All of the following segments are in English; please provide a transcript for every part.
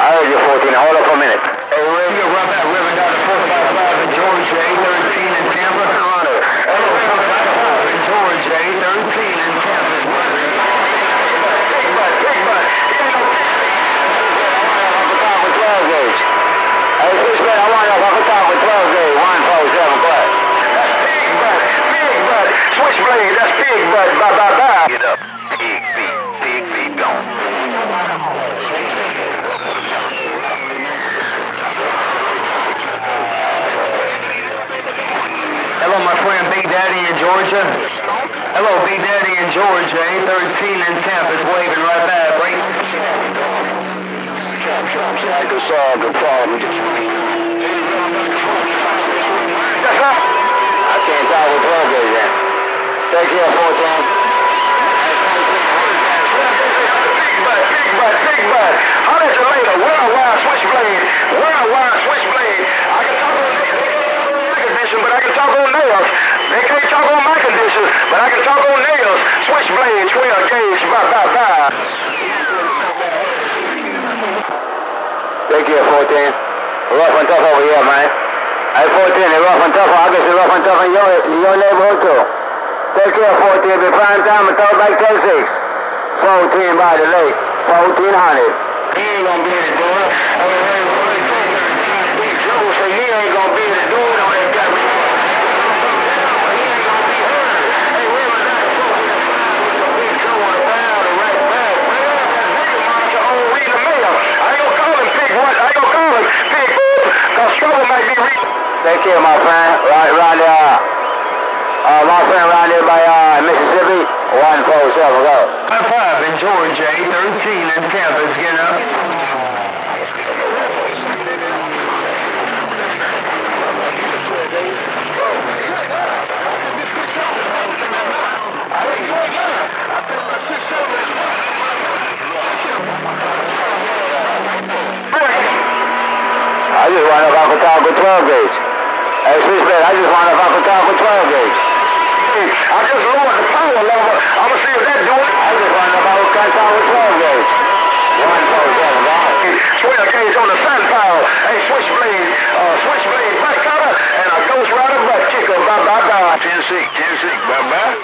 I heard you, 14. Hold up for a minute. Hey, Ray, you're right back. Reverend Dr. 455 in Georgia, 813 in Tampa. Honor. Hello, 455 in Georgia, 813 in Tampa. Big butt, big butt. I want to talk with 12 gauge. Hey, switchblade, I want to talk with 12 gauge. 147, go ahead. That's big butt, big butt. Switchblade, that's big butt. Bye, bye, bye. Get up. Big feet gone. Hello, my friend Big Daddy in Georgia. Hello, Big Daddy in Georgia, 813 in Tampa. It's waving right back, right? I can solve the problem. Yes, sir. I can't talk with 12 gauge then. Take care, 14. Big butt. Holler at you later. Worldwide switchblade. Worldwide switchblade. I can talk on my condition, but I can talk on nails. They can't talk on my condition, but I can talk on nails. Switchblade, 12 gauge. Bye. Take care, 14. Rough and tough over here, man. Hey, 14, they're rough and tough. I guess they're rough and tough in your neighborhood, too. Take care, 14. Be prime time and talk back 10-6. 14 by the lake. 1400. He ain't gonna be able to do it. I mean, Big Joe say he ain't gonna be able to do it on that guy. He ain't gonna be hurt. Hey, where was that? Big Joe on the bow, the right back. Man, that nigga monitor on read the mail. I ain't gonna call him Big What? I ain't gonna call him Big Boop, cause trouble might be real. Take care, my friend. Right there. My friend around there by Mississippi. 147, go. 5 in Georgia, 813 in Tampa. It's getting up. I just wonder if I could talk with 12 gauge. Hey, switchblade, I just wonder if I could talk with 12 gauge. I just lowered the power level. I'm gonna see if that do it. I just wonder if I could talk with 12 gauge. 147, go. 12 gauge on the sun power. Hey, switchblade butt cutter, and a ghost rider butt kicker. Bye. 10-6, bye-bye.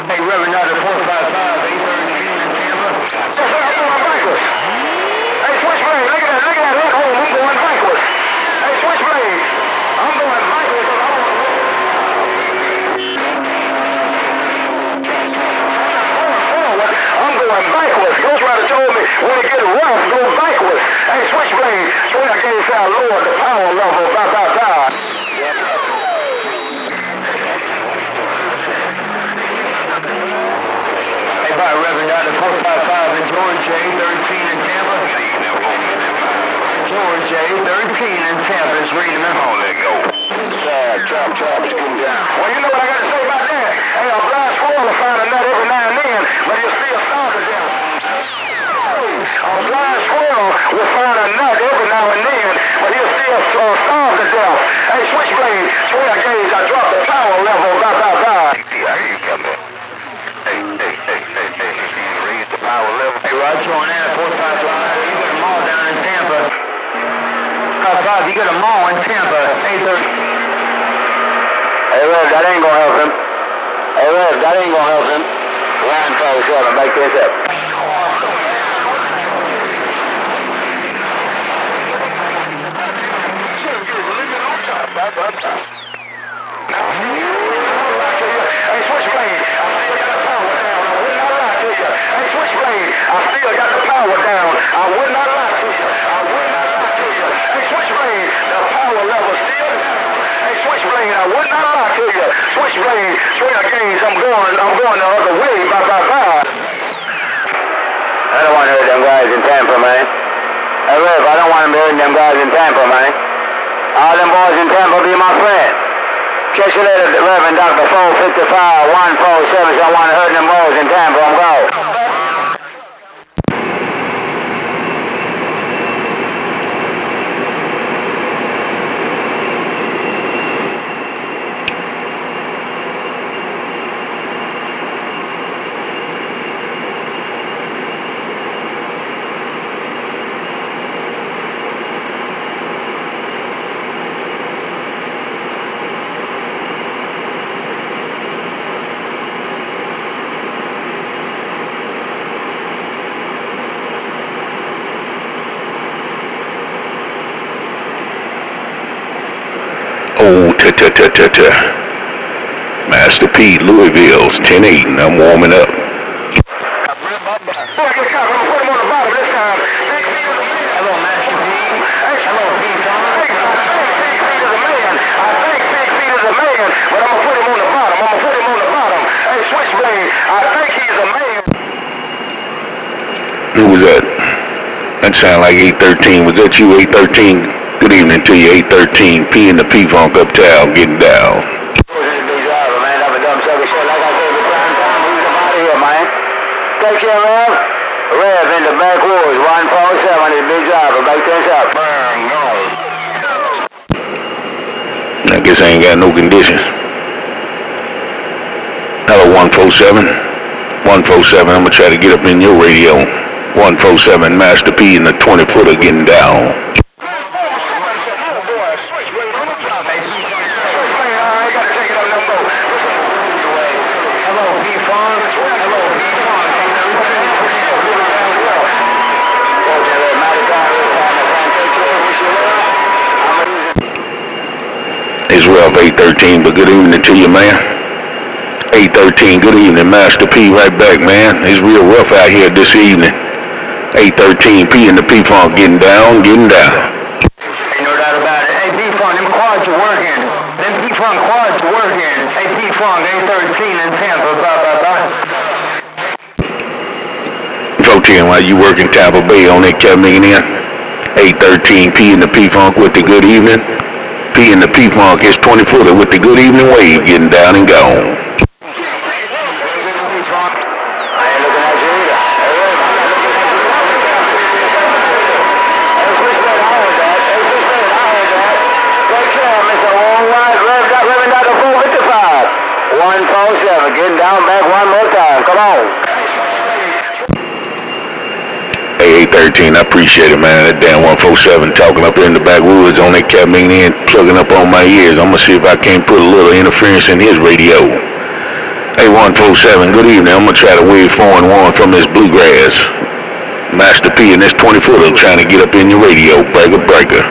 Hey, Reverend Dr. 455, 813 in Tampa. I'm going backwards. Hey, switchblade, look at that hook hole. I'm going backwards. Hey, switchblade, I'm going backwards. I'm going backwards. Ghost Rider told me when it gets rough, go backwards. Hey, switchblade, 12 gauge out, lower the power level. Bye. By Reverend Dr. 455 in Georgia, 813 in Tampa. Georgia, 813 in Tampa is reading them. Oh, let go. Chop, it's getting down. Well, you know what I got to say about that? Hey, a blind squirrel will find a nut every now and then, but he'll still starve to death. A blind squirrel will find a nut every now and then, but he'll still starve to death. Hey, switchblade, 12 gauge, I dropped the power level. Bye. I hear you coming. Hey, raise the power level. Hey, Roger on that, 455, you got them all down in Tampa. 5, you got them all in Tampa, 830. Hey, Rev, that ain't gonna help him. Hey, Rev, that ain't gonna help him. 147, back this up. Hey, switchblade, I still got the power down. I would not lie to you. Hey, switchblade, I still got the power down. I would not lie to you. Hey, switchblade, the power level still down. Hey, switchblade, I would not lie to you. Switchblade, 12 gauge, I'm going the other way. Bye. I don't want to hurt them guys in Tampa, man. Hey, Rev, I don't want to be hurting them guys in Tampa, man. All them boys in Tampa be my friend. Catch you later, Reverend Dr. 455, 147, so I want to hurt them balls in Tampa. I'm going. Oh, Master P, Louisville's 10-8, and I'm warming up. Hello, Master P. Hello, P-Funk. I think Big Feet is a man, but I'm going to put him on the bottom. Hey, Switchblade, I think he's a man. Who was that? That sounded like 813. Was that you, 813? Good evening to you, 813. P and the P-Funk uptown, getting down. Take care, Rev. Rev in the backwoods, 147 is big driver. Back things up. I guess I ain't got no conditions. Hello, 147. 147, I'm gonna try to get up in your radio. 147, Master P and the 20-footer getting down. It's rough, 813, but good evening to you, man. 813, good evening, Master P, right back, man. It's real rough out here this evening. 813, P and the P-Funk getting down. Ain't no doubt about it. Hey, P-Funk, them quads are working. Hey, P-Funk, 813 in Tampa, Pro-10, while you working Tampa Bay on that Captain in? 813, P and the P-Funk with the good evening. P and the P-Funk is 20-footer with the good evening wave getting down and gone. Getting down back one more time. Come on. Hey, 813, I appreciate it, man. That damn 147 talking up there in the backwoods on that Cat in, plugging up on my ears. I'm going to see if I can't put a little interference in his radio. Hey, 147, good evening. I'm going to try to wave 4 and 1 from this bluegrass. Master P and this 20-footer trying to get up in your radio. Breaker.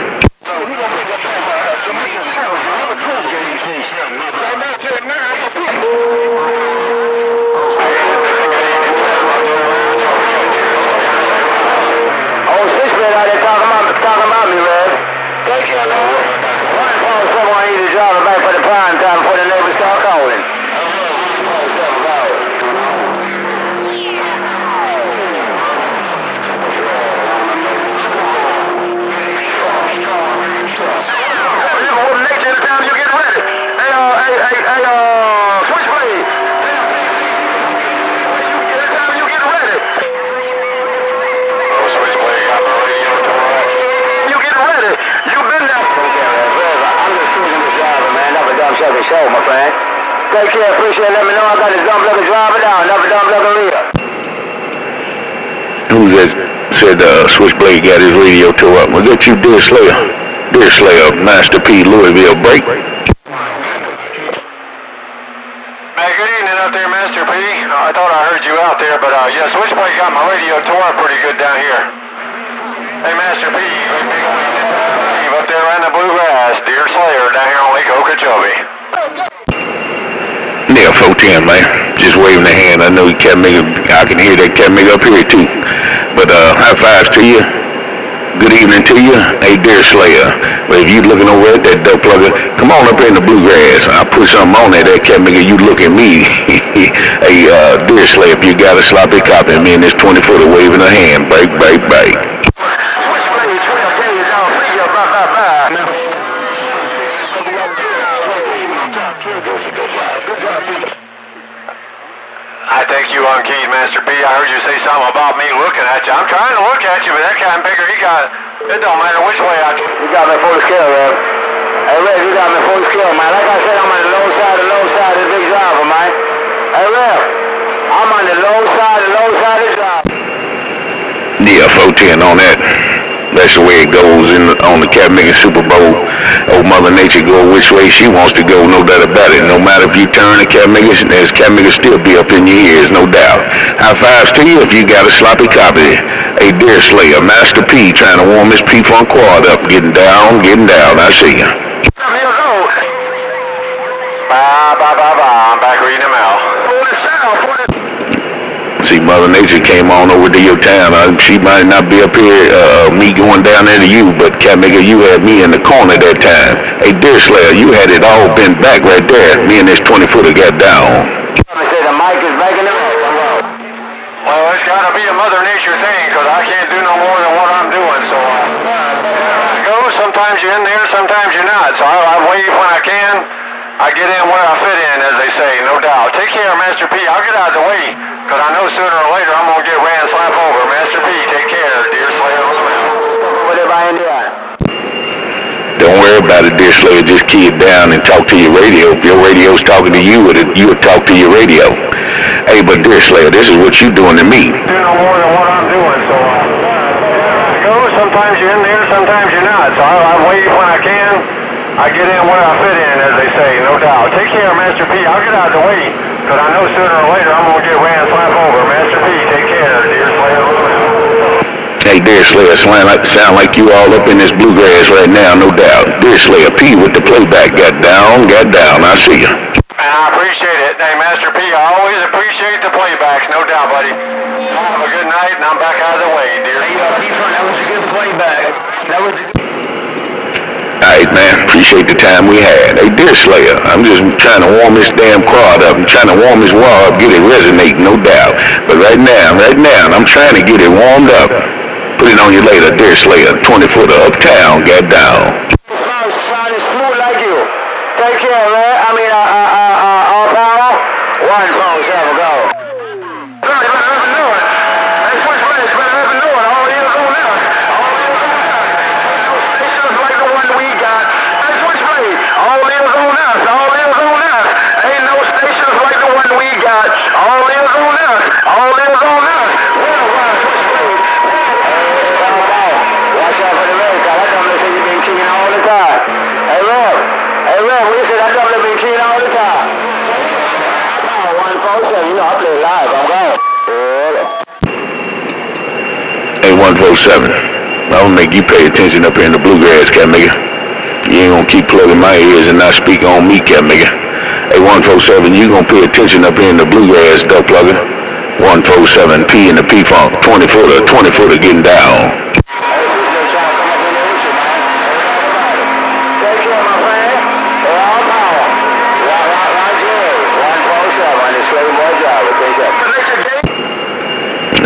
Show, my friend. Take care, appreciate it. Let me know I got this dumb looking driver down. Another dumb looking rear. Who's that said Switchblade got his radio tore up? Was that you, Deer Slayer? Deer Slayer, Master P, Louisville, break. Hey, good evening out there, Master P. I thought I heard you out there, but yeah, Switchblade got my radio tore up pretty good down here. Hey, Master P, up there around the bluegrass, Deer Slayer down here on Lake Okeechobee. Yeah, 410, man. Just waving the hand. I know you can't make it. I can hear that can't make up here too. But high fives to you. Good evening to you. Hey, Deer Slayer. But if you looking over at that duck plugger, come on up in the bluegrass. I'll put something on there that can't make it. You look at me. Hey, Deer Slayer, if you got a sloppy copy, me and this 20-footer waving a hand. Break. I think you unkeyed, Master P. I heard you say something about me looking at you. I'm trying to look at you, but that kind of bigger, it don't matter which way I... You got me full scale, Rev. Hey, Rev, you got me full scale, man. Like I said, I'm on the low side of the big driver, man. Hey, Rev, I'm on the low side of the driver. Yeah, 410 on that. That's the way it goes on the Cat Making Super Bowl. Old Mother Nature go which way she wants to go, no doubt about it. No matter if you turn the Cat Maker, there's Cat Maker still be up in your ears, no doubt. High fives to you if you got a sloppy copy. A Deer Slayer, Master P, trying to warm his P-Funk quad up, getting down. I see you. I'm back reading them out. See, Mother Nature came on over to your town. She might not be up here, me going down there to you, but Cat Maker, you had me in the corner that time. Hey, Deer Slayer, you had it all bent back right there. Me and this 20-footer got down. I say the mic is backing up. Well, it's got to be a Mother Nature thing, because I can't do no more than what I'm doing, so there I go. Sometimes you're in there, sometimes you're not. So I wave when I can. I get in where I fit in, as they say, no doubt. Take care, Master P. I'll get out of the way, because I know sooner or later I'm going to get ran slap over. Master P, take care. Deer Slayer on the mound. Don't worry about it, Deer Slayer. Just key it down and talk to your radio. If your radio's talking to you, you'll talk to your radio. Hey, but Deer Slayer, this is what you doing to me. Do no more than what I'm doing, so there I go. Sometimes you're in there, sometimes you're not. So I wave when I can. I get in where I fit in, as they say, no doubt. Take care, Master P. I'll get out of the way, because I know sooner or later I'm going to get ran slap over. Master P, take care. Deer Slayer on the mound. Hey, Deer Slayer, sound like you all up in this bluegrass right now, no doubt. Deer Slayer P with the playback. Got down. I see you. I appreciate it. Hey, Master P, I always appreciate the playbacks, no doubt, buddy. Have a good night, and I'm back out of the way, dear. Hey, that was a good playback. That was a good... Alright, man, appreciate the time we had. Hey, Deer Slayer, I'm just trying to warm this damn quad up. I'm trying to warm this wall up, get it resonating, no doubt. But right now, I'm trying to get it warmed up. Put it on you later, Deer Slayer, 20-footer uptown, got down. Sound smooth like you. Take care, man. I mean, all power. 147, go. Hey, 147, I'm gonna make you pay attention up here in the bluegrass, Cat Maker. You ain't gonna keep plugging my ears and not speak on me, Cat Maker. Hey, 147, you gonna pay attention up here in the bluegrass, duck plugger. 147, P in the P-Funk, 20-footer getting down.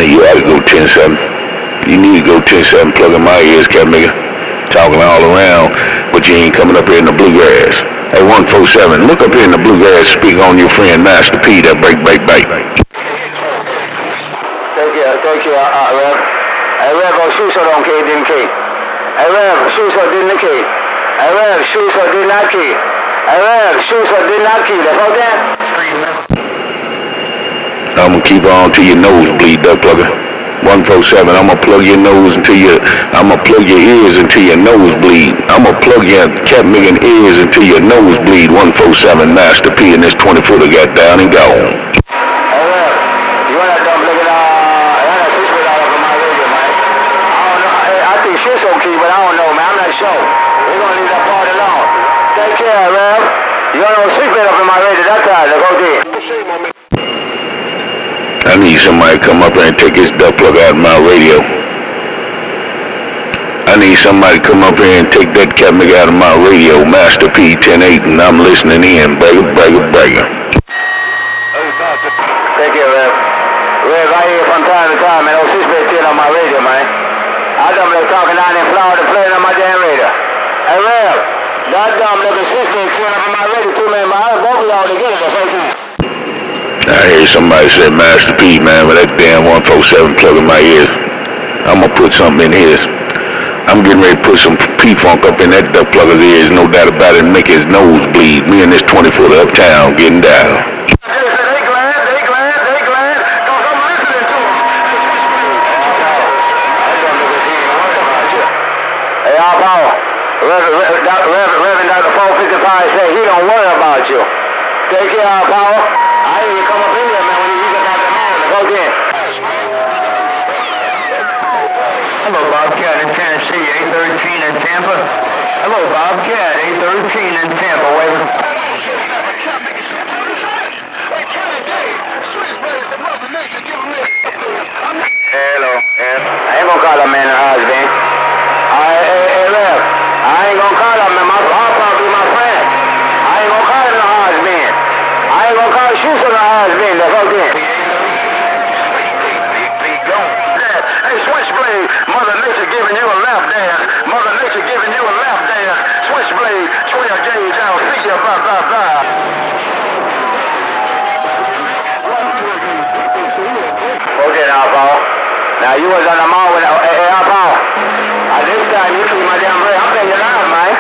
You ought to go 10-7. You need to go 10-7, plugging my ears, Cat Maker. Talking all around, but you ain't coming up here in the bluegrass. Hey, 147, look up here in the bluegrass, speak on your friend Master P, that break. Take care, Rev. Hey, Rev, shoot so don't key, didn't key. Hey, Rev, shoot so didn't key. Hey, Rev, shoot so did not key. Hey, Rev, shoot so did not key. That's all that? I'm gonna keep on till your nose bleed, duck plugger. 147, I'm gonna plug your nose I'm gonna plug your ears until your nose bleed. I'm gonna plug your Cat Maker ears until your nose bleed. 147, Master P, and this 20-footer got down and gone. Hey, Rev, you wanna dump look at I switch it out of my radio, man. I don't know, I think shit's okay, but I don't know, man. I'm not sure. We're gonna leave that part alone. Take care, Rev. You don't know switch it up in my radio that time, let's go there. I need somebody to come up here and take this duck plug out of my radio. I need somebody to come up here and take that Cat Maker out of my radio, Master P 10-8, and I'm listening in. Bragger. Take care, Rev. Rev, I hear from time to time, man. Those switchblades still on my radio, man. I done been talking down in Florida, playing on my damn radio. Hey, Rev, That dumb nigga sister came up on my radio too, man, but I both of y'all together the first time. I heard somebody say Master P, man, with that damn 147 plug in my ears. I'm gonna put something in his. I'm getting ready to put some P-Funk up in that duck plugger's ears, no doubt about it, and make his nose bleed. Me and this 20-footer uptown getting down. They glad, cause I'm listening to them. Hey, all power. Reverend Dr. 455 said he don't worry about you. Take care, all power. I didn't even come up in here, man, when you got that man. Go again. Hello, Bobcat in Tennessee, 813 in Tampa. Hello, Bobcat, 813 in Tampa, waving. Hello. I ain't gonna call that man a husband. Hey, Rev. I ain't gonna call him, man. I'll probably be my friend. I ain't gonna call him a husband. I ain't gonna call Schuster a husband. That's okay. Hey, Switchblade, Mother Nature giving you a lap dance. Mother Nature giving you a lap dance. Switchblade, 12 gauge, I'll see you, blah, blah, blah. Okay, now, Paul. Now, you was on the mall with Paul. At this time, you see my damn break. I'm paying you loud, man.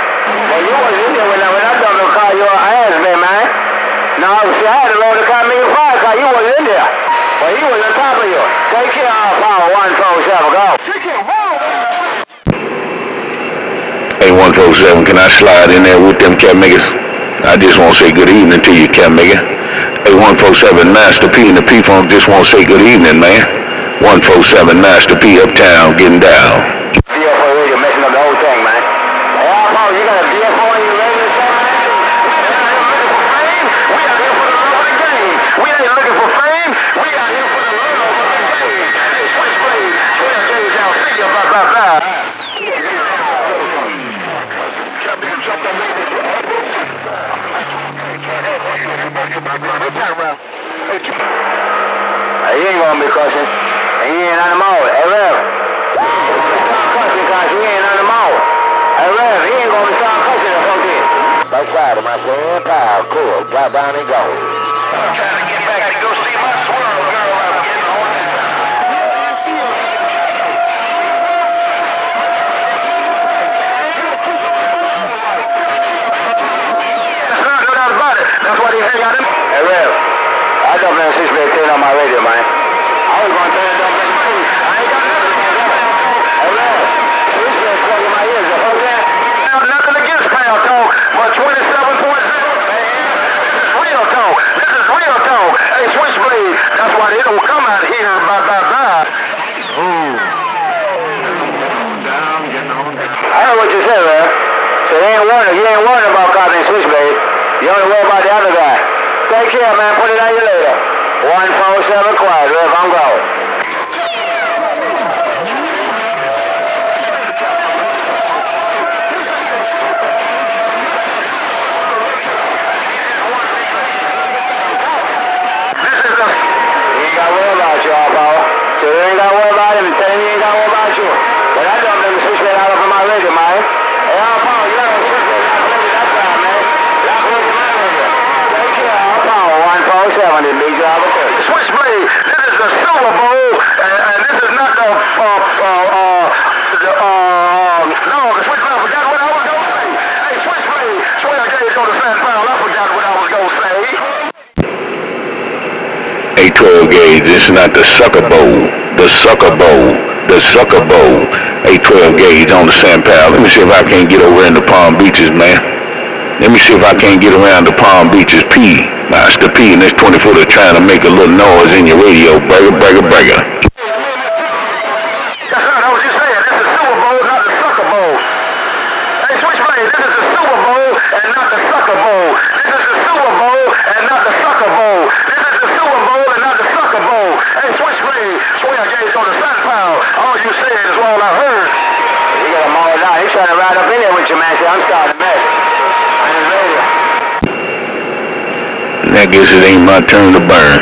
But you was in there when I done to call you a husband, man. No, see, I had to roll the car, make a fire car. You was in there. But he was on top of you. Take care of Paul 147. Go. Take care, roll. Hey, 147, can I slide in there with them cat makers? I just want to say good evening to you, cat maker. Hey, 147, Master P and the P-Funk just want to say good evening, man. 147, Master P uptown, getting down. VFO radio messing up the whole thing, man. Hey, Paul, you got a VFO on your radio show, man? We out here for the love of the game. We ain't looking for fame. We out here for the love of the game. Hey, Switchblade, 12 gauge, I'll see you, blah, blah, blah. He ain't gonna be cussing. And he ain't on the mall. Hey, Rev. Stop cussing because he ain't on the mall. Hey, Rev, he ain't gonna be start cussing if I'm dead. That's right, my friend. Pow, cool. Drop down and go. I'm trying to get back to go see my swirl girl. I'm getting on it. No doubt about it. That's why they hang out in. Hey, Rev. I don't know if this turn on my radio, man. I was going to turn it on for you. I ain't got nothing against that. Hey, Rev. This is plugging my ears. Is okay? Nothing against Pound Talk, but 27.0, man. This is real talk. This is real talk. Hey, Switchblade, that's why they don't come out here, blah, blah, blah. I heard what you said, Rev. So you ain't worried about copying Switchblade. You only worry about the other guy. Take care, man. Put it on you later. 147 quiet, Rev. I'm going. You ain't got to worry about you, all power. So you ain't got to worry about him and tell him you ain't got to worry about you. But I don't let him switch that out up in my radio, man. Hey, all power, you got to switch that out up in that time, man. That's what it's my radio. Take care, all power. 147, the big job of course. Switchblade, this is the Super Bowl, and this is not the Switchblade, I forgot what I was going to say. Hey, Switchblade, 12 gauge on the San Paul, I forgot what I was going to say. Hey, 12 gauge, this is not the Sucker Bowl. The Sucker Bowl. The Sucker Bowl. Hey, 12 gauge on the San Pal. Let me see if I can't get over in the Palm Beaches, man. Let me see if I can't get around the Palm Beaches. P, Master P, and this 20-footer trying to make a little noise in your radio. Bragger, bragger, bragger. That's right, I was just saying, this is Super Bowl, not the Sucker Bowl. Hey, Switchblade, this is the Super Bowl and not the Sucker Bowl. This is the Super Bowl and not the Sucker Bowl. This is the Super Bowl and not the Sucker Bowl. Hey, Switchblade, 12 gauge on the Sun Pound. All you said is all I heard. You got him all out. He's trying to ride up in there with you, man. See, I'm starting to mess. On his radio. I guess it ain't my turn to burn.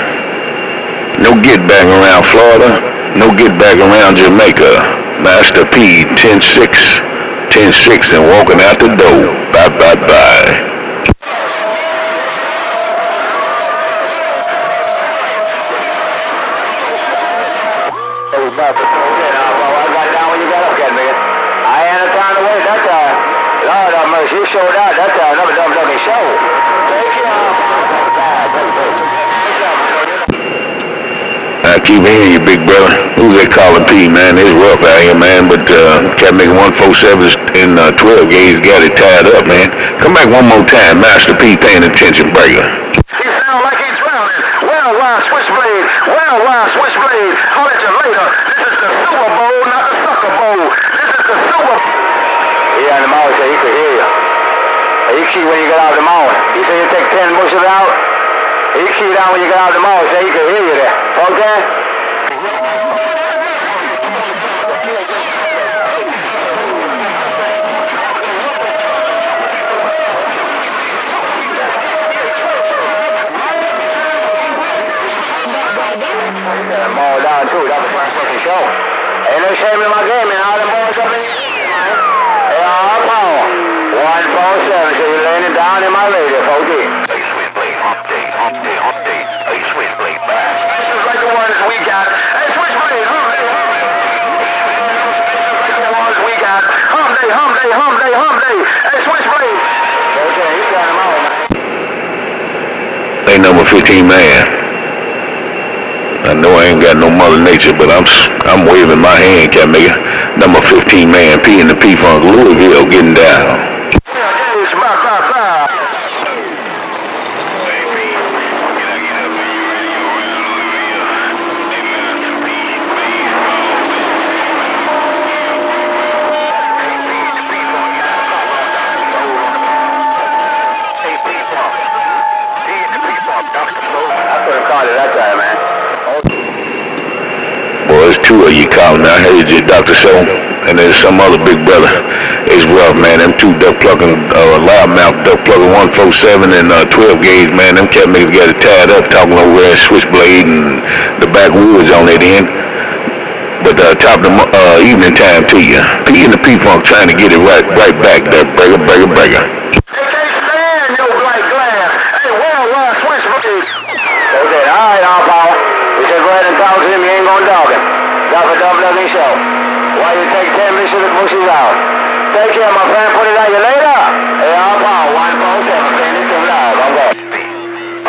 No get back around Florida. No get back around Jamaica. Master P, 10-6, and walking out the door. Bye, bye, have mercy. You showed out that time. Another dumb show. Take care. I keep hearing you, big brother. Who's that calling P, man? It's rough out here, man. But Cat Maker 147 in 12 gauge got it tied up, man. Come back one more time. Master P paying attention, breaker. He sounds like he's drowning. Well, switchblade. Well, switchblade. I'll let you later. This is the Super Bowl, not the Sucker Bowl. This is the Super Bowl. He on the mound said he could hear you. He keyed when you got out of the mound. He said you take 10 bushes out. He keyed out when you got out of the mound. Said he could hear you there. Okay? Ball down too. That was my second show. Ain't no shame in my game, man. All the balls up in the man. They are all power. 147. So you're laying it down in my radio. Okay. A switchblade, hump day. A switchblade back. This is like the ones we got. Hey, switchblade, hump day. This is like the ones we got. Hump day. Hey, switchblade. Okay, you got him out, man. Hey, number 15, man. I know I ain't got no Mother Nature, but I'm waving my hand, Cat Maker. Number 15, man. P in the P-Funk, Louisville, getting down. There's two of you calling. I heard you, Dr. Soul, and there's some other big brother. It's rough, man. Them two duck plucking, loudmouth duck plucking 147 and 12 gauge, man. Them cat makers got it tied up, talking over there, switchblade and the backwoods on that end. But top of the evening time to you. P in the P-Funk trying to get it right back there, breaker. They can't stand your black glass. Hey, well, switchblade. Okay, all right, all power. He said go ahead and talk to him. You ain't gonna dog him. That's a double show. Why you take 10 bushes out? Take care, my friend. Put it on you later. Hey, all power. 147. Paying this live. I'm going.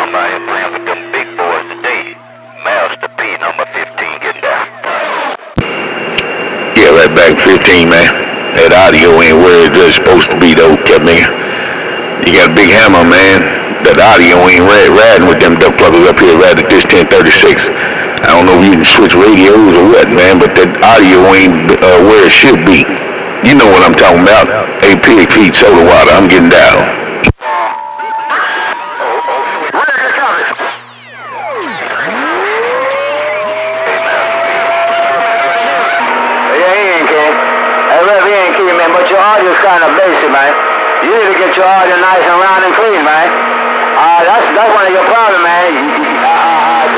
I'm out here playing with them big boys today. Master P, number 15, getting down. Yeah, right back 15, man. That audio ain't where it's supposed to be, though, Cat Maker. You got a big hammer, man. That audio ain't riding with them duck pluckers up here right at this 1036. I don't know if you can switch radios or what, man, but that audio ain't where it should be. You know what I'm talking about. Hey, pig feet, soda water, I'm getting down. He ain't key, man, but your audio's kind of basic, man. You need to get your audio nice and round and clean, man. That's one of your problems, man.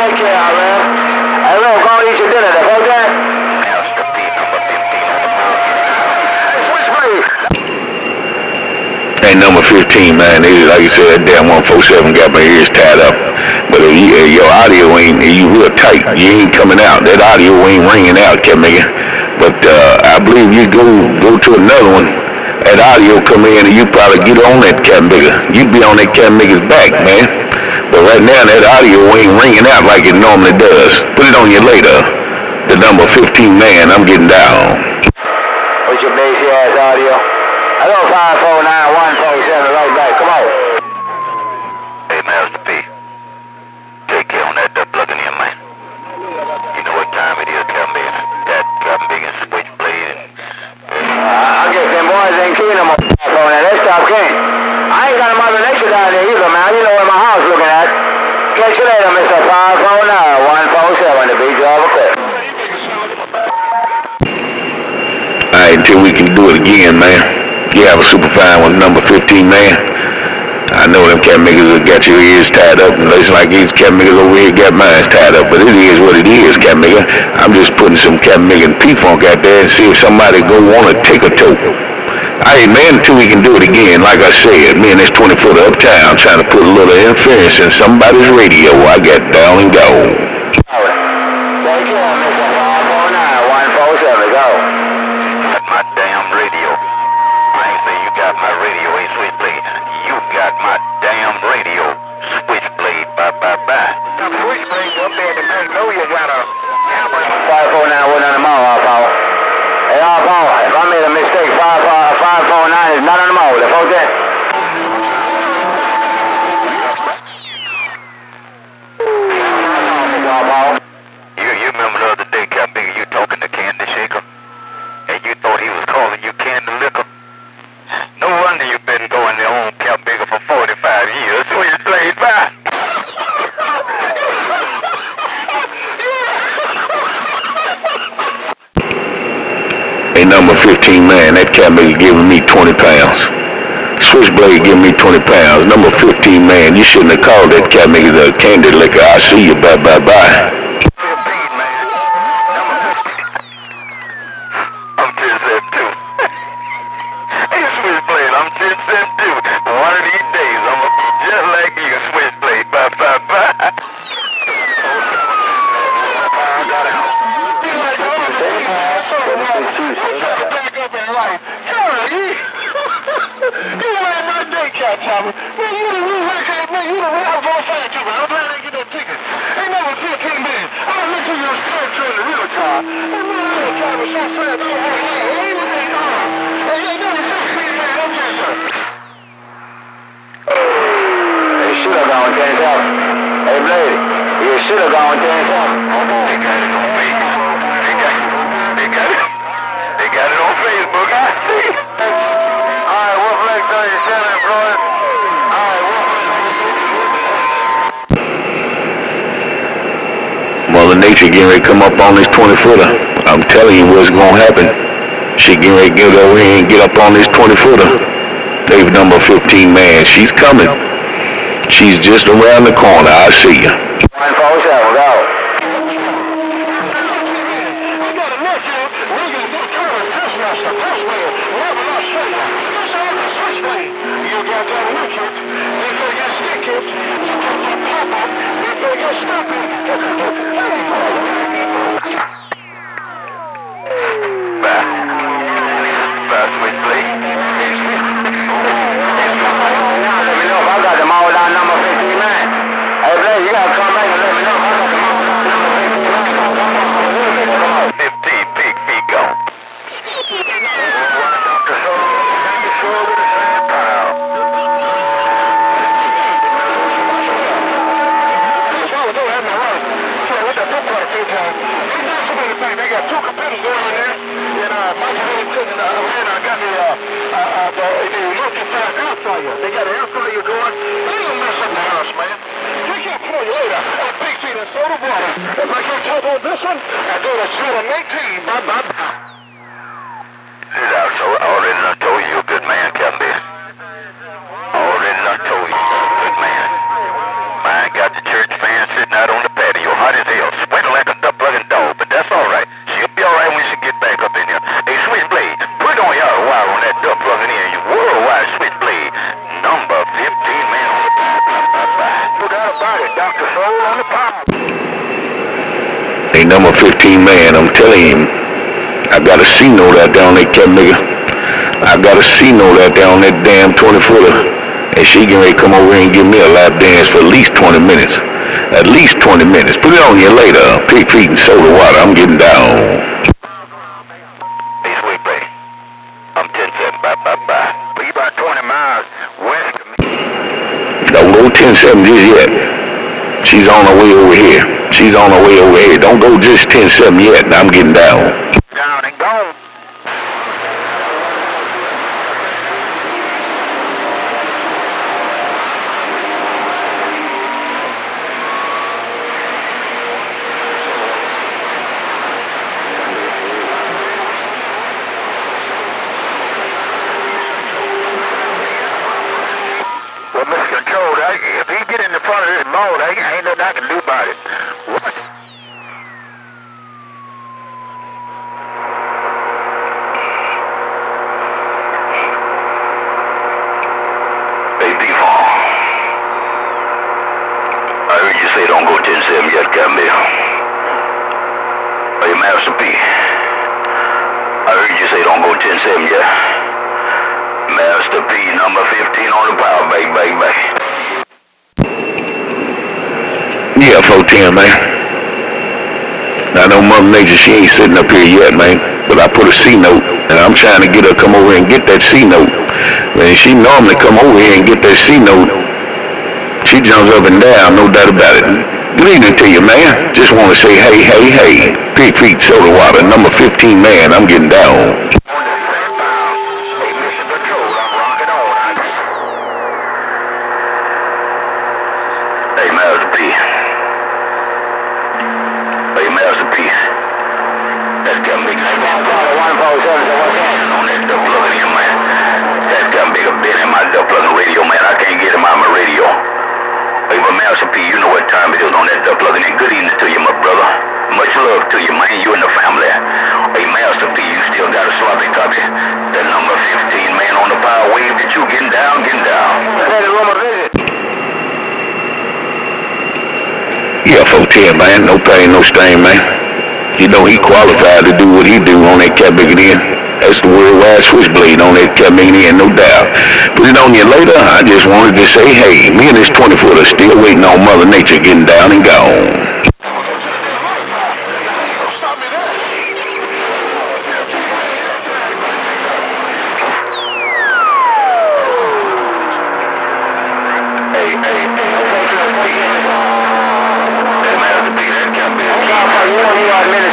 Take care, man. Hey, Ro, go and eat your dinner, okay? Master P, number 15 on the mound. Hey, switchblade. Hey, number 15, man, like you said, that damn 147 got my ears tied up. But your audio ain't, you real tight. You ain't coming out. That audio ain't ringing out, Cat Maker. But I believe you go to another one. That audio come in and you probably get on that Cat Maker. You be on that Cat Maker's back, man. But right now that audio ain't ringing out like it normally does. Put it on you later. The number 15, man, I'm getting down. What's your bassy ass audio? Hello, 549-147, right back. Come on. Hey, Master P. Take care on that duck plugging in, man. You know what time it is, Cat Maker. That Cat Maker switchblade and... I guess them boys ain't keen on my phone and they stop king. I ain't got a Mother Nature down there either, man. You know where my house looking at. Catch you later, Mr. 549-147, the big driver quick. Alright, until we can do it again, man. You have a super fine with number 15, man. I know them Cat Makers have got your ears tied up, and it's like these Cat Makers over here got mine tied up, but it is what it is, Cat Maker. I'm just putting some Cat Maker and P-Funk out there and see if somebody go want to take a toke. Alright, man, until we can do it again, like I said, me and this 20-footer uptown trying to put a little interference in somebody's radio. I got down and go. Take care, Mr. 549-147, go. Got my damn radio. I ain't say you got my radio. cat maker giving me 20 pounds. Switchblade giving me 20 pounds. Number 15, man, you shouldn't have called that cat maker the candy liquor. I see you. Bye, bye, bye. I'm 10 cent too. Hey, Switchblade, I'm 10 cent too. One of these days, I'm gonna be just like you, Switchblade. Bye, bye, bye. You made my day, Cat Tommy. Man, you the real record, man. You the real, I was all saying to me. I'm glad I didn't get no ticket. Ain't never 15 minutes. I was looking to your character in the real car. And man, the real car was so sad. Don't worry, ain't never 15 minutes. I'm just They should have gone 10 up. Hey, Blade, you should have gone 10 up. They got it on Facebook. They got it on Facebook. I see. Alright, Wolflake 37, Floyd. Alright, Wolflake. Mother Nature getting ready to come up on this 20-footer. I'm telling you what's going to happen. She getting ready to get over here and get up on this 20-footer. Dave number 15, man, she's coming. She's just around the corner. I see you. 147, go. They got an air fryer going. They don't mess up the house, man. Take your point later. And Big Feet and soda water. If I can't talk on this one, I go to 718. Bye, bye, bye. Sit down, so I already done told you you're a good man, Captain. I already done told you you're a good man. Mine got the church fan sitting out on the patio, hot as hell, sweating like a duck-plugging dog, but that's all right. She'll be all right when she get back up in here. Hey, Switchblade, put on your wire on that duck-plugging in, you worldwide Switchblade. Number 15, man. No doubt about it, Dr. Soul on the power. Hey, number 15, man, I'm telling you, I got a C-note out there on that cat nigga. I got a C-note out there on that damn 20-footer. And she getting ready to come over here and give me a lap dance for at least 20 minutes. At least 20 minutes. Put it on you later. Pig feet and soda water. I'm getting down. Hey, Switchblade. I'm 10-7. Bye, bye, bye. Be about 20 miles west of me. Don't go 10-7 just yet. She's on her way over here. She's on her way over here. Don't go just 10-7 yet. I'm getting down. Down and gone. Well, Mr. Control, if he get in the front of this mold, ain't nothing I can do about it. What? Hey, B-Fall. I heard you say don't go 10-7 yet, Captain. Hey, Master P. I heard you say don't go 10-7 yet. Master P, number 15 on the power, baby. Yeah, 410, man. I know Mother Nature, she ain't sitting up here yet, man. But I put a C-note, and I'm trying to get her to come over here and get that C-note. And she normally come over here and get that C-note. She jumps up and down, no doubt about it. Good evening to you, man. Just want to say, hey. Pig feet, soda water, number 15, man. I'm getting down. Hey, Master P. That's got me. 147, so what's that? On that double up in been in my duck plugging radio, man. I can't get him out of my radio. Hey, but Master P, you know what time it is on that duck plugging. And good evening to you, my brother. Much love to you, man. You and the family. Hey, Master P, you still got a sloppy copy? That number 15 man on the power wave that you getting down, getting down. Hey, the room of visit. Yeah, 410, man. No pain, no stain, man. You know he qualified to do what he do on that cat making in. That's the worldwide switchblade on that cat making in, no doubt. Put it on you later. I just wanted to say, hey, me and this 20-footer still waiting on Mother Nature getting down and gone.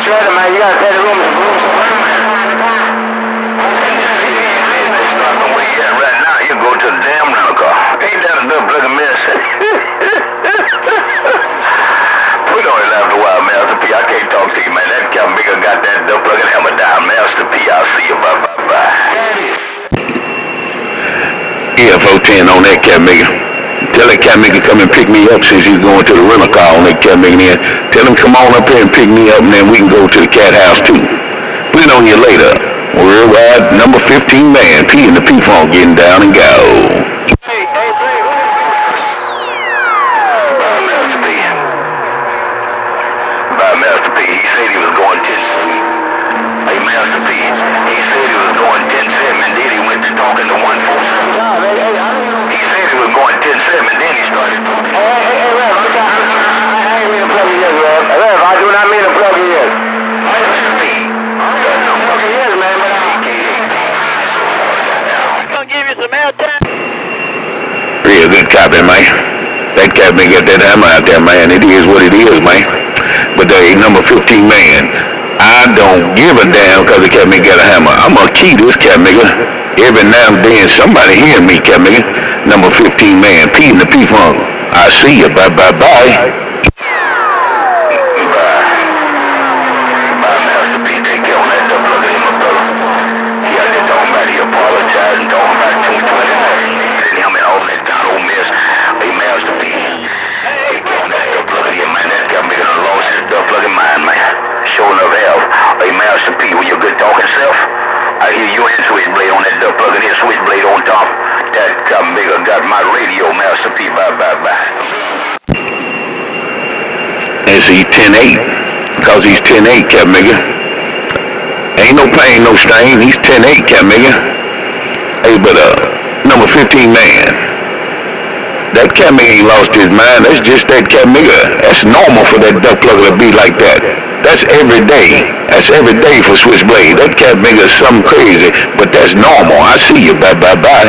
Man, you gotta take the room and room some room, man. Right now, you go to the damn rental car. Ain't that a duck plugging mess? We don't laugh a while, Master P. I can't talk to you, man. That cat bigger got that duck plugging hammer down. Master P, I'll see you. Bye, bye, bye. Yeah, 410 on that cat maker. Tell that cat maker come and pick me up since he's going to the rental car on that cat maker in. Tell him come on up here and pick me up, and then we can go to the cat house too. Put it on you later. Worldwide number 15 man, P and the P-Funk getting down and go. Hey, Master P. Bye, Master P. He said he was going 10-7. Hey, Master P. He said he was going 10-7, and then he went to talking to 147. He said he was going 10-7, and then he started talking. Hey, Rev, I ain't mean to plug you yet, Rev. Rev, I do not mean to plug you yet. Master P. Yes, man, but I'm gonna give you some airtime. Real good copy, man. That cat may get that hammer out there, man. It is what it is, man. But the number 15 man, I don't give a damn because the cat may get a hammer. I'm gonna key this cat nigga. Every now and then somebody hear me, cat nigga. Number 15 man, P and the P-Funk. I see you. Bye, bye, bye. I hear you and Switchblade on that duck plugging in, Switchblade on top. That bigger got my radio, Master P. Bye, bye, bye. And see, 10-8. Because he's 10-8, cat nigga. Ain't no pain, no stain. He's 10-8, cat nigga. Hey, but number 15 man. That cat nigga ain't lost his mind. That's just that cat nigga. That's normal for that duck plugger to be like that. That's every day. That's every day for Switchblade. That cat nigga is something crazy, but that's normal. I see you. Bye, bye, bye.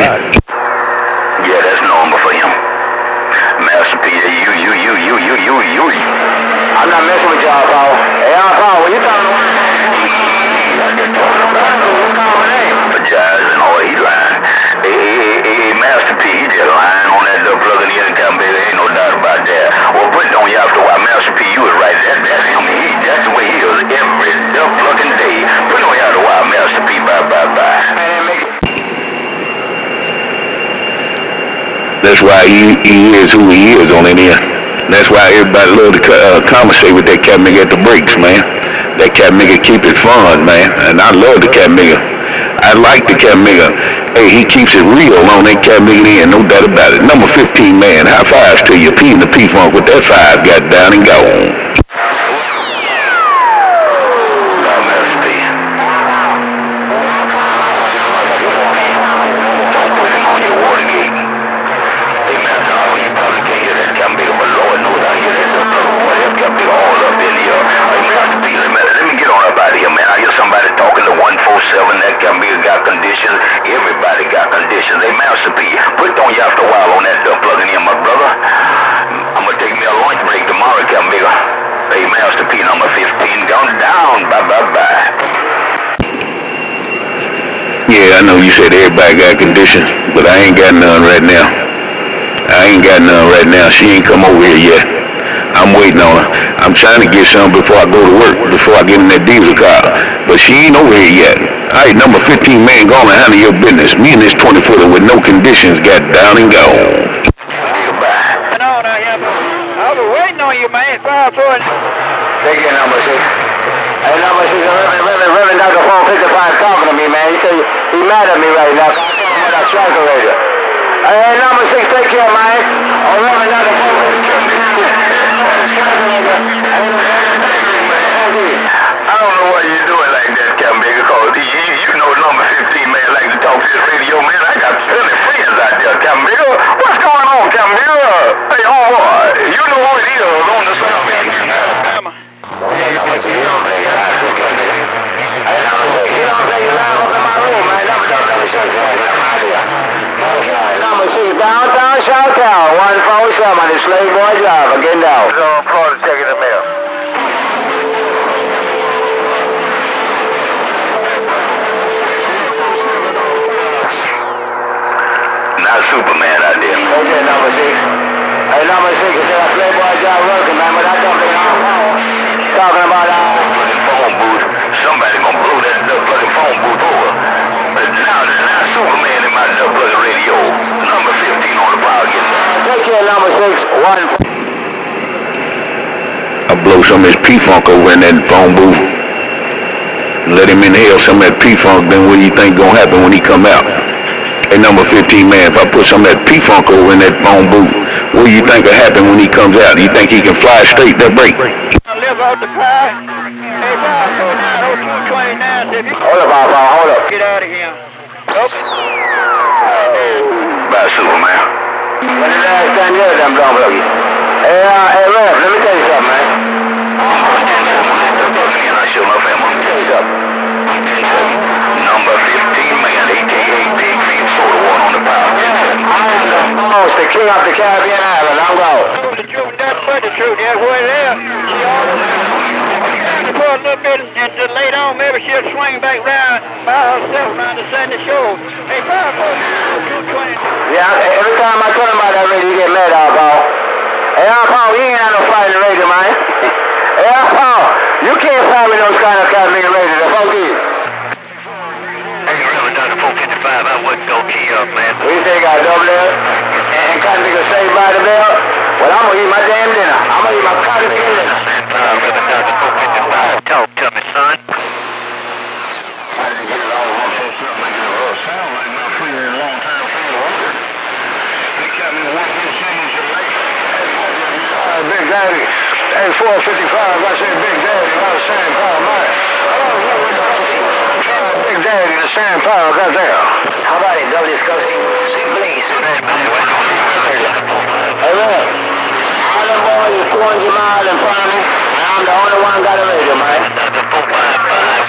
Yeah, that's normal for him. Master P, you. I'm not messing with y'all, Paul. Hey, Paul, what you talking about? I'm just talking about What kind of name? for Jazz and all, he lying. Hey, Master P, he just lying on that duck plugging in and telling baby, ain't no doubt about that. Well, put it on you after a while. Master P, you was right. That's him. That's the way he is every duck plugging day. Put it on you after a while, Master P. Bye, bye, bye. That's why he is who he is on it here. That's why everybody love to conversate with that cat nigga at the breaks, man. That cat nigga keep it fun, man. And I love the cat nigga. I like the cat nigga. Hey, he keeps it real on that cat nigga there, no doubt about it. Number 15 man, high fives to you. P and the P-Funk with that 5 got down and gone. Everybody got conditions. Hey, Master P, put on you after a while on that duck plugging in, my brother. I'm gonna take me a lunch break tomorrow, bigger. Hey, Master P, number 15, gone down. Bye, bye, bye. Yeah, I know you said everybody got conditions, but I ain't got none right now. She ain't come over here yet. I'm waiting on her. I'm trying to get some before I go to work, before I get in that diesel car. But she ain't over here yet. All right, number 15, man, go on and handle your business. Me and this 20-footer with no conditions got down and gone. No, I was waiting on you, man. 5-4. Take care, number 6. Hey, number 6, Reverend Dr. 455 talking to me, man. He said he mad at me right now. I'm talking about that striker radio. Hey, number 6, take care, man. Oh, Reverend Dr. 455. I don't know why you do it like that, Captain Baker, because you know number 15, man, like to talk to this radio, man. I got plenty of friends out there, Captain Baker. What's going on, Captain Baker? Hey, homeboy, you know who it is on the sound, man. Number 6, downtown Shouttown, 147, the Slave Boy Driver, getting down. Checking the mail. Not Superman out there. Okay, number 6. Hey, number 6, it said a Slave Boy Driver working, man, but I don't think talking about phone booth. Somebody gonna blow that fucking phone booth over. But now Superman in my fucking radio. Number 15 on the power getting down. take care, number 6, 1. I blow some of his P-Funk over in that phone booth. Let him inhale some of that P-Funk, then what do you think gonna happen when he come out? Hey, number 15, man, if I put some of that P-Funk over in that phone booth, what do you think will happen when he comes out? You think he can fly straight that break? I live out the car. Hey, 5490229. Hold up, Papa, hold up. Get out of here. Nope. Bye, Superman. When the last time you heard them blowing buggy? Hey, Rev, let me tell you something, man. I show my family. Tell you something. Number 15, man, a.k.a. Big Feet Soda One on the power. Oh, it's the king of the Caribbean island. I'm going. The truth, that's but the truth. That's what it is. She always for a little bit, and then later on, maybe she'll swing back round by herself around the side of the show. Hey, 5-4-2-20. Yeah, every time I tell him about that radio, he get mad out, Paul. Hey, Paul, he ain't had no fight in the radio, man. Hey, Paul, you can't find me those kind of Caribbean radio. The fuck is? Hey, Reverend Dr. 455, I wouldn't go key up, man. What you say, got double there? And cotton nigga saved by the bell? Well, I'm gonna eat my damn dinner. I'm gonna eat my cotton dinner. Reverend Dr. 455, talk to me, son. I didn't get it all one folks up making a rough sound like my free and long-time friend Walker. He kept me one thing singing your life. Big Daddy. Hey, 455, I said Big Daddy, not the same power, man. Big Daddy, the same power, goddamn. How about it, double disgusting? Please. Hey, man. All them boys is 200 miles in front of me, and I'm the only one got a radio, man. Dr. 455,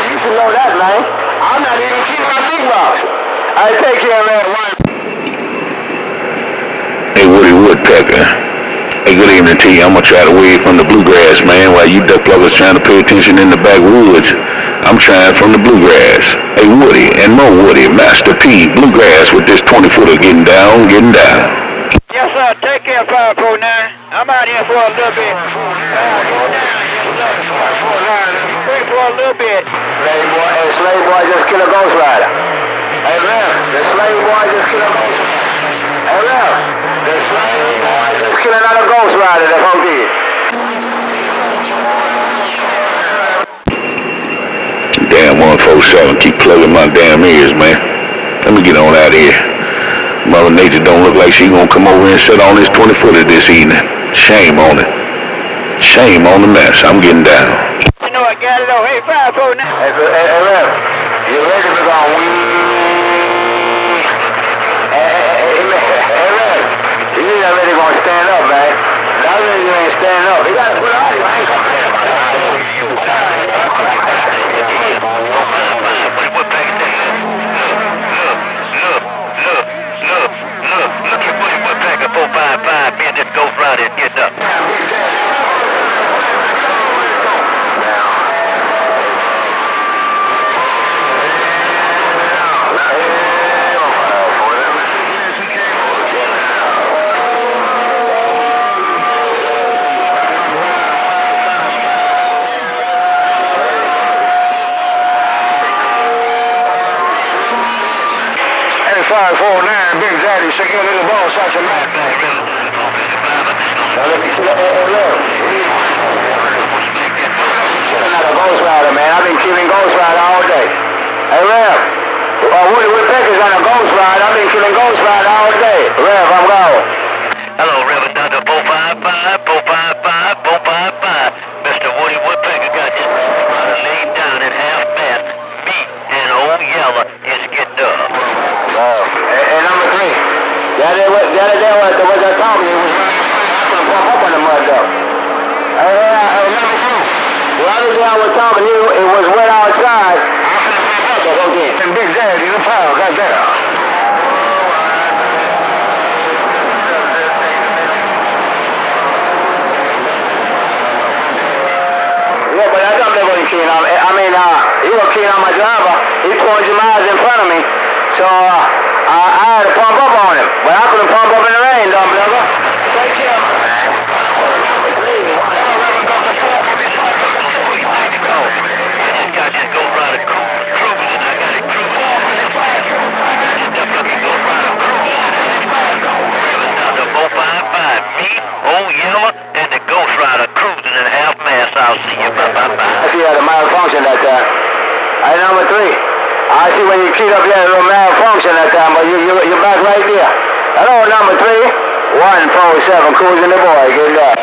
You should know that, man. I'm not even keeping my big box. I take care of that one. Hey, Woody Woodpecker. Hey, good evening to you. I'm gonna try to wave from the bluegrass, man, while you duck pluggers trying to pay attention in the backwoods. I'm trying from the bluegrass. Hey, Woody and more Woody, Master P, bluegrass with this 20-footer getting down, getting down. Yes, sir. Take care, 549. I'm out here for a little bit. Wait for a little bit. Slave boy just killed a ghost rider. Hey, Rev, the slave boy just killed a ghost rider. Hey, Rev, the slave boy just killed another ghost rider, the whole did. Damn 147, keep plugging my damn ears, man. Let me get on out of here. Mother Nature don't look like she gonna come over and sit on this 20-footer this evening. Shame on it. Shame on the mess. I'm getting down. You know I got it on. Hey, 549. Hey, Rev, you ready to go? Hey, Rev, you already gonna stand up, man. Now you ain't standing up. You gotta put on you. I ain't complaining about that. Look at Woody Woodpecker 455, man, this Ghost Rider is getting up. 549, Big Daddy, second little ball, such a mad bag. Another Ghost Rider, man. I've been killing Ghost Rider all day. Hey, Rev. Woody Woodpecker's on a Ghost Rider. I've been killing Ghost Rider all day. Rev, I'm going. Hello, Reverend Dr. 455, 455, 455. Mr. Woody Woodpecker got this rider laid down in half-mast. Me and Old Yeller is getting up. And number 3. The other day was I talking, he was running pump up on the mud though. Number 2. The other day I was talking, it was wet outside. I'm finna pump up the whole game. And Big Daddy, the power got there. Yeah, but I don't live with keen on. I mean, he was keen on my driver. He 200 miles in front of me, so I had to pump up on him. But I couldn't pump up in the rain, dumb brother. Take care. I just go right a cruise and I got it cruising. I got this stuff looking go right a cruise. Reverend Dr. 455, me, Old Yeller, and the Ghost Rider cruising in half-mast. I'll see you. Bye-bye. I see you had a malfunction that time. Hey, number 3. I see when you keyed up, you had a little malfunction that time, but you're back right there. Hello, number 3. 147, cruising the boy. Get that.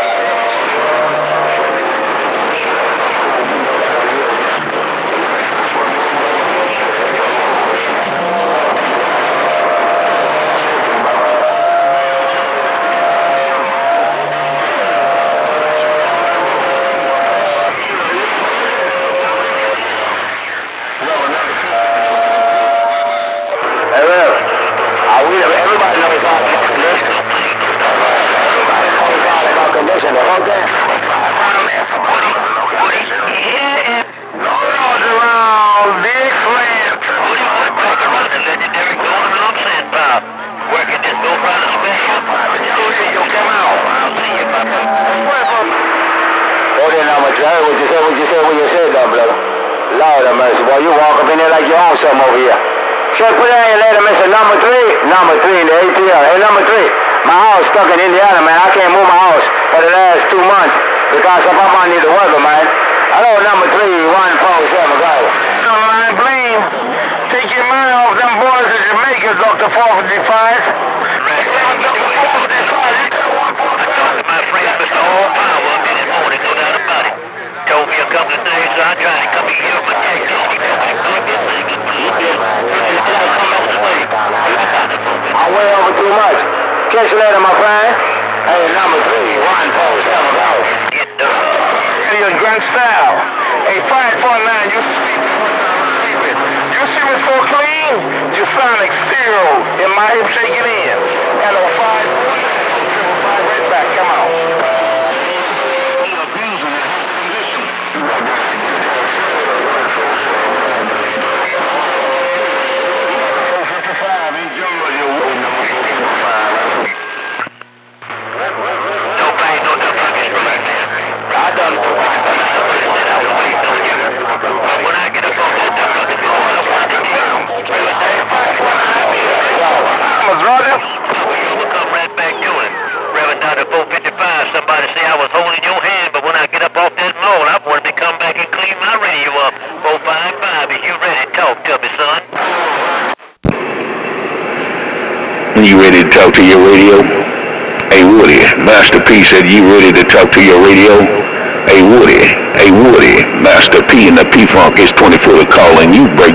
Everybody knows how to condition. Everybody knows how to condition the whole thing. Around Big Flint. Woody Woodpecker on the legendary Golden Lump Sand Pop. Working this Ghost Rider special. You'll come out. I'll see you. Hold in number 3. What you said, though, brother? Lord have mercy, boy. You walk up in there like you own something over here. Check, put that in later, Mr. Number 3. Number 3 in the ATL. Hey, number 3. My house stuck in Indiana, man. I can't move my house for the last 2 months because I'm underneath the weather, man. Hello, number 3, 147, go. Line Blaine, take your mind off them boys in Jamaica, Dr. 455. I talked to my friend, Mr. All Power, up in the morning, no doubt about it. Told me a couple of things, so I tried to come in here with my text. He told me to plug this thing and I'm way over too much. Catch you later, my friend. Hey, number 3, 147, go. Get done. Hey, your grand style. Hey, 549, you sleeping. You see me so clean? You sound like stereo in my hip shaking in. Hello, 549, right back, come on. When I get up on that duck, I can go up on the Roger? We'll come right back to him. Reverend Dr. 455, somebody say I was holding your hand, but when I get up off that lawn, I wanted to come back and clean my radio up. 455, is you ready to talk to me, son? You ready to talk to your radio? Hey, Woody, Master P said you ready to talk to your radio? Hey, Woody, Master P and the P-Funk is 24 calling you. Break.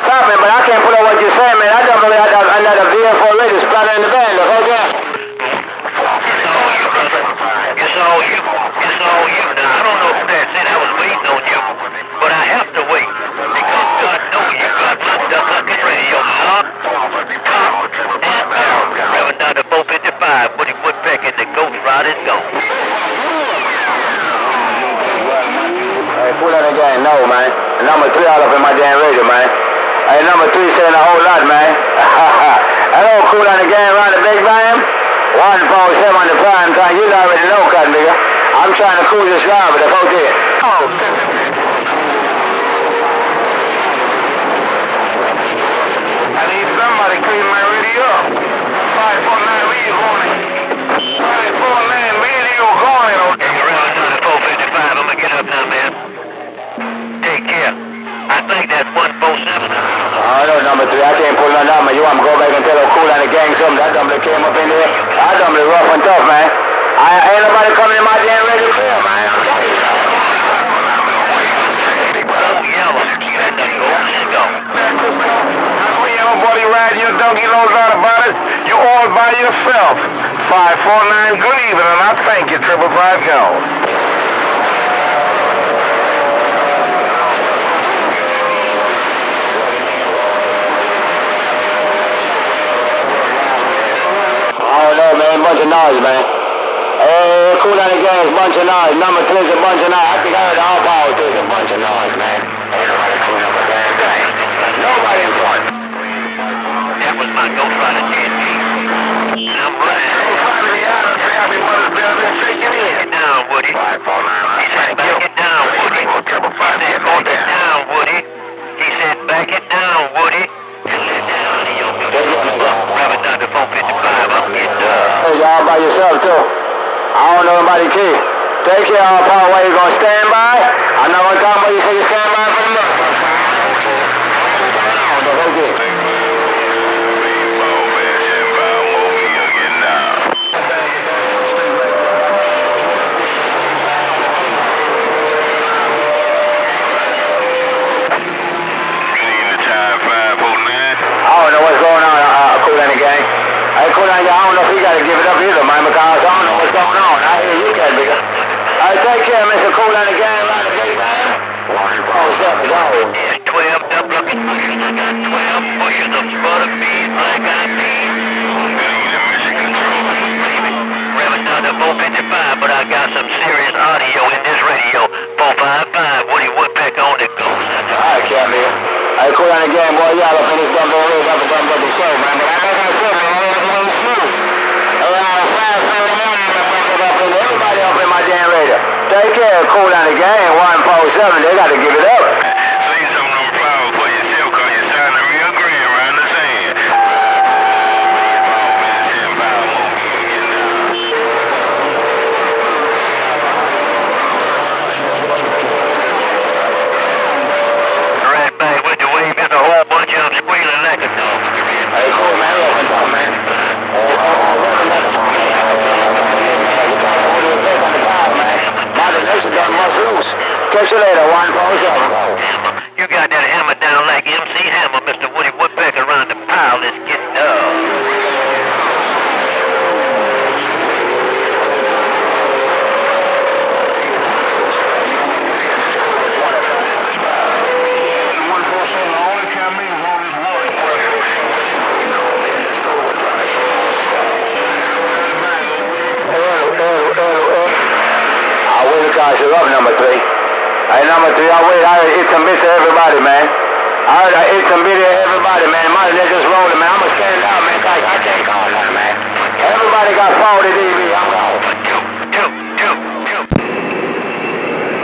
Stop it, but I can't put up what you're saying, man. I don't believe I got another VF4 radio splatter in the band, the whole game. It's all you, brother. It's all you. Now, I don't know who that said I was waiting on you, but I have to wait, because God knows you got my duck hunting radio locked, cocked, and barreled. Reverend Dr. 455, Woody Woodpecker, and the Ghost Rider's gone. Hey, pull that again. No, man. Number 3 all up in my damn radio, man. Hey, number 3 saying a whole lot, man. Hello, cool on the game around the big bam. 147 on the prime time. You already know, cut, nigga. I'm trying to cool this driver, the whole thing. I need somebody you going? 549, where are you going? Hey, around another 455. I'm gonna get up now, man. Take care. I think that's 147. Oh, no, number 3. I can't pull no number. You want me to go back and tell Cool and the gang something? That dumb that came up in there. That dumb is rough and tough, man. Ain't nobody coming in my damn radio clear, man. Everybody riding your donkey knows out about it. You're all by yourself. 549, good evening, and I thank you, 555 Jones. I don't know, man. Bunch of noise, man. Hey, Cool and the gang is a bunch of noise. Number 3 is a bunch of noise. I think I heard all power too. It's a bunch of noise, man. Ain't nobody cool up a damn thing. Nobody in front. That was my Ghost Rider TNT. And I'm running. Back it down, Woody. He said, back it down, Woody. He said, back it down, Woody. He said, back it down, Woody. Driving down to 455. I'm getting Hey, y'all by yourself too. I don't know nobody key. Take care, all power. Where you gonna stand by? I'm not gonna talk about you say you stand by for the month. Give it up either, man, because I don't know what's going on. I hear you got bigger. Take care, Mr. Cool and the gang around the big man. There's 12 double looking bushes. I got 12 bushes of spotted beans, black eyed peas. Revving down to 455, but I got some serious audio in this radio. 455, Woody Woodpecker on the go. Alright, Cat, nigga. Hey, Cool and the gang, boy, y'all up in this dumb little rig up and dumb up the show, man. But I know that's good, man. Everybody up in my damn radio. Take care, Cool and the gang, 147. They got to give it up. Say something on flower for yourself, cause you're sounding real green around the sand. Right back with the wave, there's a whole bunch of them squealing like a dog. Hey, Cool, man, welcome to man. Catch you later, 147. You got that hammer down like MC Hammer, Mr. Woody Woodpecker around the pile. Let's get done. You're up, number 3. Hey, number 3, I hit some bits of everybody, man. I hit some bits of everybody, man. They're just rolling, man. I'm going to stand out, man, cause I can't call that, man. Everybody got 40 dB. I'm gone.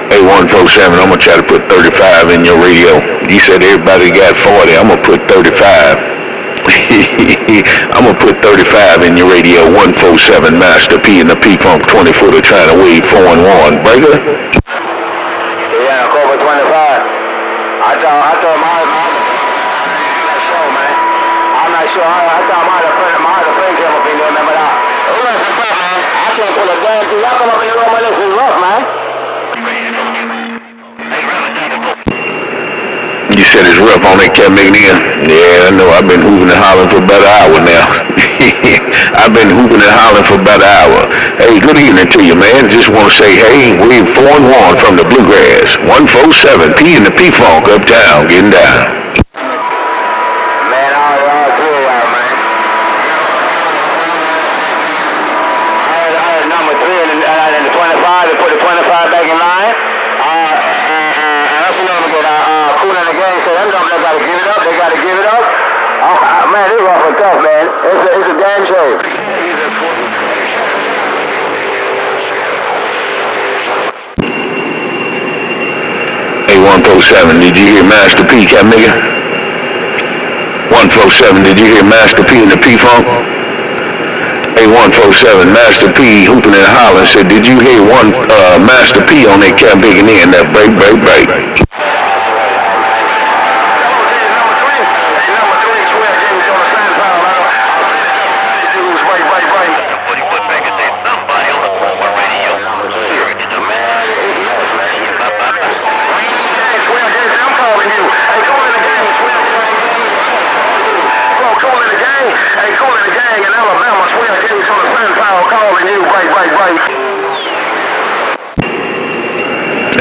Hey, 147, I'm going to try to put 35 in your radio. You said everybody got 40. I'm going to put 35. I'm going to put 35 in your radio. 147 Master P and the P-Funk 20-footer trying to wave 4 and 1. Breaker? Yeah, Cobra 25. I thought my show, man. I'm not sure. I thought my other friend came up in there, man, but I can't pull a damn thing. Y'all come up in the room, man. This is rough, man. You said it's rough on that cat making in? Yeah, I know. I've been hooping and hollering for about an hour now. I've been hooping and hollering for about an hour. Hey, good evening to you, man. Just want to say, hey, we're 4 and 1 from the Bluegrass. 147 P and the P-Funk uptown, getting down. Man, all three of y'all, man. I heard number 3 and the 25. They put the 25 back in line. That's another good. Cool in the game said, them they got to give it up. They got to give it up. Man, it's rough and tough, man. It's a damn shame. Hey, 147, did you hear Master P, cat nigga? 147, did you hear Master P and the P-Funk? Hey, 147, Master P hooping and hollering said, did you hear Master P on that cap digging in that break?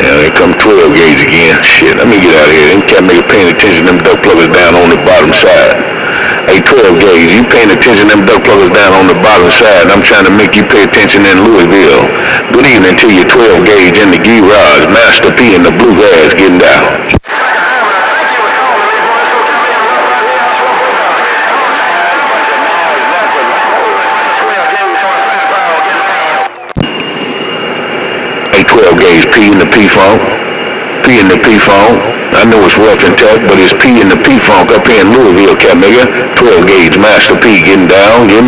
Yeah, here come 12 gauge again. Shit, let me get out of here. Them cat nigga paying attention to them duck pluggers down on the bottom side. Hey, 12 gauge, you paying attention to them duck pluggers down on the bottom side. I'm trying to make you pay attention in Louisville. Good evening to you, 12 gauge in the garage. Master P and the bluegrass getting down. 12 gauge P in the P-Funk. P in the P-Funk. I know it's rough and tough, but it's P in the P-Funk up here in Louisville, cat nigga. 12 gauge Master P getting down. Man,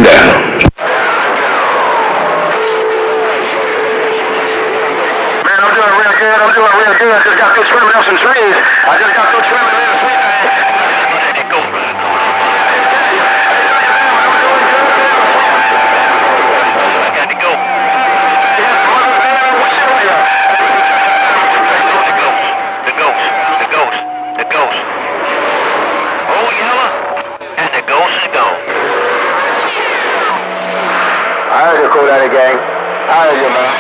I'm doing real good. I just got through trimming up some trees. I just got through trimming in the sweet thing. I heard you, cool that gang. I heard you, man.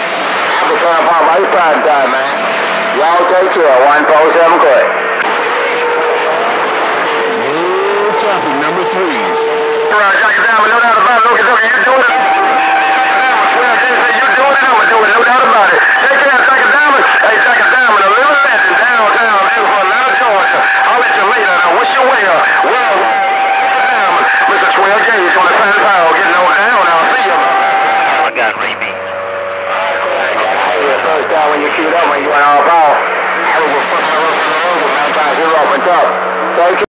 I'm the turn pop by your prime time, man. Y'all take care. 147 quick. New traffic number 3. All right, Jack it down. No doubt about it. Look, you doing it. You doing it. I'm doing it. No doubt about it. Take care, Jack it down. Hey, Jack it down. A little legend downtown, beautiful Atlanta, Georgia. I'll let you later. Now, what's your way up? Well, Mr. 12 Gauge on the San Paulo getting on down. I'll see you. Got rabies. First down when you queued up when you went all ball. I was putting my rope in the road with 9 times 0 up and top. Thank you.